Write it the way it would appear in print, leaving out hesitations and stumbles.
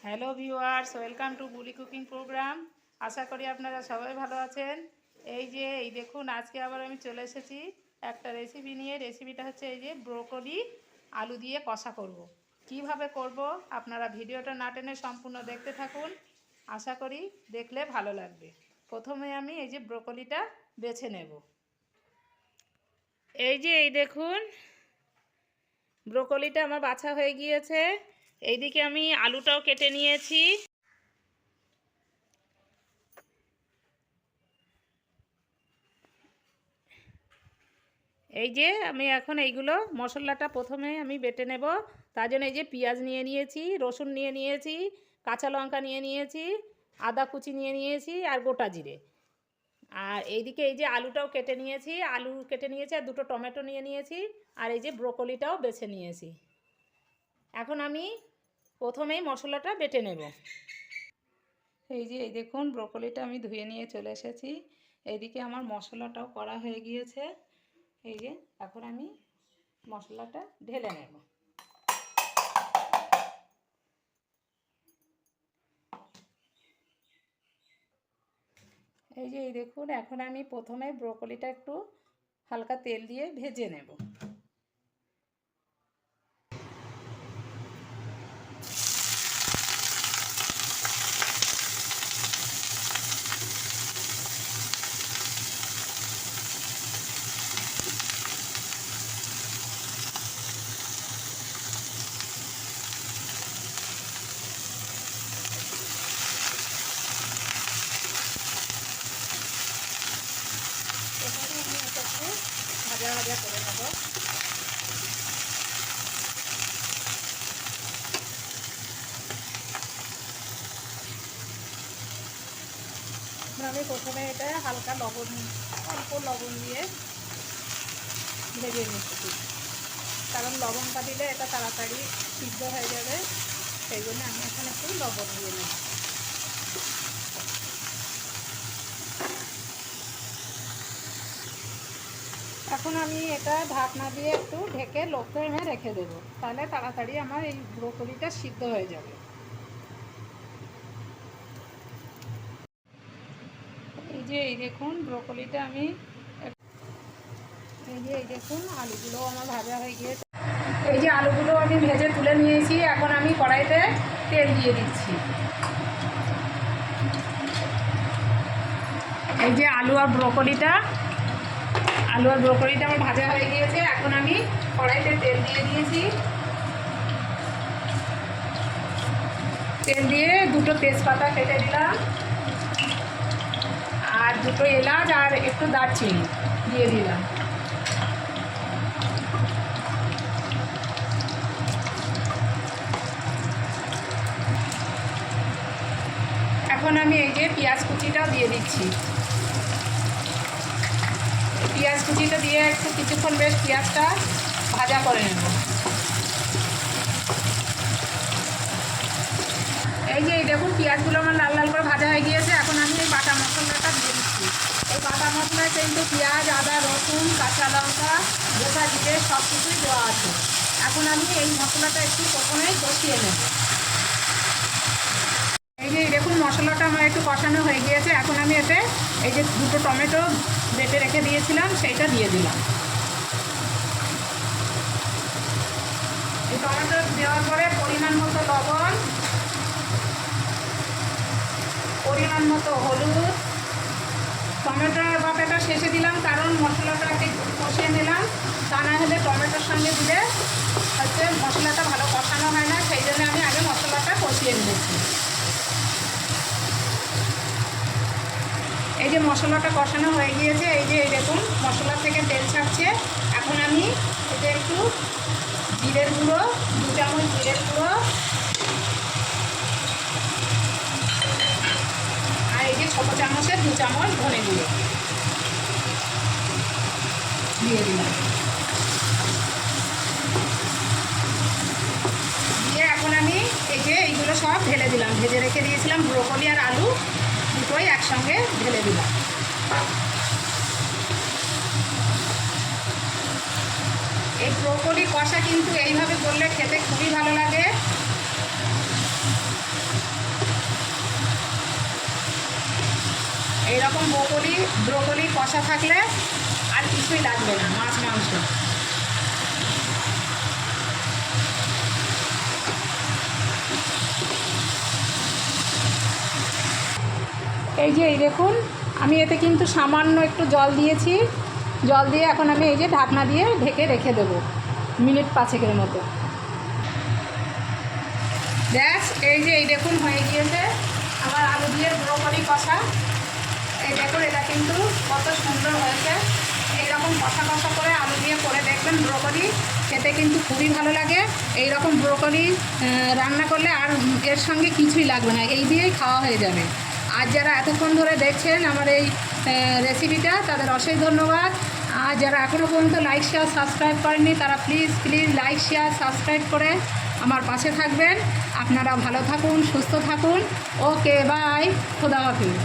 Hello viewers, welcome to বুলি cooking program. আশা করি আপনারা সবাই ভালো আছেন। এই দেখুন, আজকে আবার আমি চলে এসেছি একটা রেসিপি নিয়ে। রেসিপিটা হচ্ছে এই যে ব্রোকলি আলু দিয়ে কষা করব। কিভাবে করব আপনারা ভিডিওটা না টেনে সম্পূর্ণ দেখতে থাকুন। আশা করি দেখলে ভালো লাগবে। প্রথমে আমি এই যে ব্রোকলিটা বেছে নেব। এই দেখুন, ব্রোকলিটা আমার বাছা হয়ে গিয়েছে। এইদিকে আমি আলুটাও কেটে নিয়েছি। এই যে আমি এখন এইগুলো মশলাটা প্রথমে আমি বেটে নেব। তার জন্য এই যে পেঁয়াজ নিয়ে নিয়েছি, রসুন নিয়ে নিয়েছি, কাঁচা লঙ্কা নিয়ে নিয়েছি, আদা কুচি নিয়ে নিয়েছি আর গোটা জিরে। আর এইদিকে এই যে আলুটাও কেটে নিয়েছি, আর দুটো টমেটো নিয়ে নিয়েছি। আর এই যে ব্রোকলিটাও বেছে নিয়েছি। এখন আমি প্রথমেই মশলাটা বেটে নেব। এই দেখুন, ব্রোকলিটা আমি ধুয়ে নিয়ে চলে এসেছি। এইদিকে আমার মশলাটাও করা হয়ে গিয়েছে। এই যে এখন আমি মশলাটা ঢেলে নেব। এই দেখুন, এখন আমি প্রথমে ব্রোকলিটা একটু হালকা তেল দিয়ে ভেজে নেব। এখানে আমি এটাকে ভাজা ভাজা করে নেব। আমি প্রথমে এটা হালকা অল্প লবণ দিয়ে ভেজে নিচ্ছি, কারণ লবণটা দিলে এটা তাড়াতাড়ি সিদ্ধ হয়ে যাবে। সেই জন্য আমি এখানে একটু লবণ দিয়ে নেব। এখন আমি এটা ঢাকনা দিয়ে একটু ঢেকে লো ফ্লেমে রেখে দেবো, তাহলে তাড়াতাড়ি আমার এই ব্রোকলিটা সিদ্ধ হয়ে যাবে। এই দেখুন, ব্রোকলিটা আমি এই দেখুন, আলুগুলো আমার ভাজা হয়ে গিয়েছে। এই যে আলুগুলো আমি ভেজে তুলে নিয়েছি। এখন আমি কড়াইতে তেল দিয়ে দিচ্ছি। এই যে আলু আর ব্রোকলিটা আমার ভাজা হয়ে গিয়েছে। এখন আমি কড়াইতে তেল দিয়ে দিয়েছি। তেল দিয়ে দুটো তেজপাতা কেটে দিলাম, আর দুটো এলাচ আর একটু দারচিনি দিয়ে দিলাম। এখন আমি এই যে পেঁয়াজ কুচিটাও দিয়ে দিচ্ছি। পেঁয়াজ কুচিটা দিয়ে একটু কিছুক্ষণ বেশ পেঁয়াজটা ভাজা করে নেব। এই দেখুন, পেঁয়াজগুলো আমার লাল লাল করে ভাজা হয়ে গিয়েছে। এখন আমি এই বাটা মশলাটা দিয়ে দিচ্ছি। এই বাটা মশলায় কিন্তু পেঁয়াজ, আদা, রসুন, কাঁচা লঙ্কা, গোটা জিরে সব কিছুই দেওয়া আছে। এখন আমি এই মশলাটা একটু প্রথমেই কষিয়ে নেব। এই দেখুন, মশলাটা আমার একটু কষানো হয়ে গিয়েছে। এখন আমি এতে এই যে দুটো টমেটো বেটে রেখে দিয়েছিলাম সেইটা দিয়ে দিলাম। এই টমেটো দেওয়ার পরে পরিমাণ মতো লবণ, পরিমাণ মতো হলুদ, টমেটোর বাটাটা শেষে দিলাম, কারণ মশলাটা একটু কষিয়ে নিলাম। তা না হলে টমেটোর সঙ্গে দিলে হচ্ছে মশলাটা ভালো কষানো হয় না। সেই জন্য আমি আগে মশলাটা কষিয়ে নিয়েছি। এই যে মশলাটা কষানো হয়ে গিয়েছে। এই দেখুন, মশলা থেকে তেল ছাড়ছে। এখন আমি এতে একটু জিরের গুঁড়ো, 2 চামচ জিরের গুঁড়ো, আর এই যে ছোটো চামচের 2 চামচ ধনে গুঁড়ো দিয়ে দিলাম। দিয়ে এখন আমি এই যে এইগুলো সব ঢেলে দিলাম। ভেজে রেখে দিয়েছিলাম ব্রোকলি আর আলু দুটোই একসঙ্গে ঢেলে দিলাম। এই ব্রোকলি কষা কিন্তু এইভাবে করলে খেতে খুবই ভালো লাগে। ব্রোকলি কষা থাকলে আর কিছুই লাগবে না মাছ মাংস। এই দেখুন আমি এতে কিন্তু সামান্য একটু জল দিয়েছি, জল দিয়ে এখন আমি এই যে ঢাকনা দিয়ে ঢেকে রেখে দেবো মিনিট 5-6 মতো। ব্যাস এই দেখুন হয়ে গিয়েছে আমার আলু দিয়ে ব্রোকলি কষা। এই দেখুন এটা কিন্তু কত সুন্দর হয়েছে। এইরকম কষা কষা করে আলু দিয়ে করে দেখবেন, ব্রোকলি খেতে কিন্তু খুবই ভালো লাগে। এই রকম ব্রোকলি রান্না করলে আর এর সঙ্গে কিছুই লাগবে না, এই দিয়েই খাওয়া হয়ে যাবে। আর যারা এতক্ষণ ধরে দেখছেন আমার এই রেসিপিটা, তাদের অশেষ ধন্যবাদ। আর যারা এখনও পর্যন্ত লাইক শেয়ার সাবস্ক্রাইব করেননি তারা প্লিজ লাইক শেয়ার সাবস্ক্রাইব করে আমার পাশে থাকবেন। আপনারা ভালো থাকুন, সুস্থ থাকুন। ওকে, বাই, খোদা হাফেজ।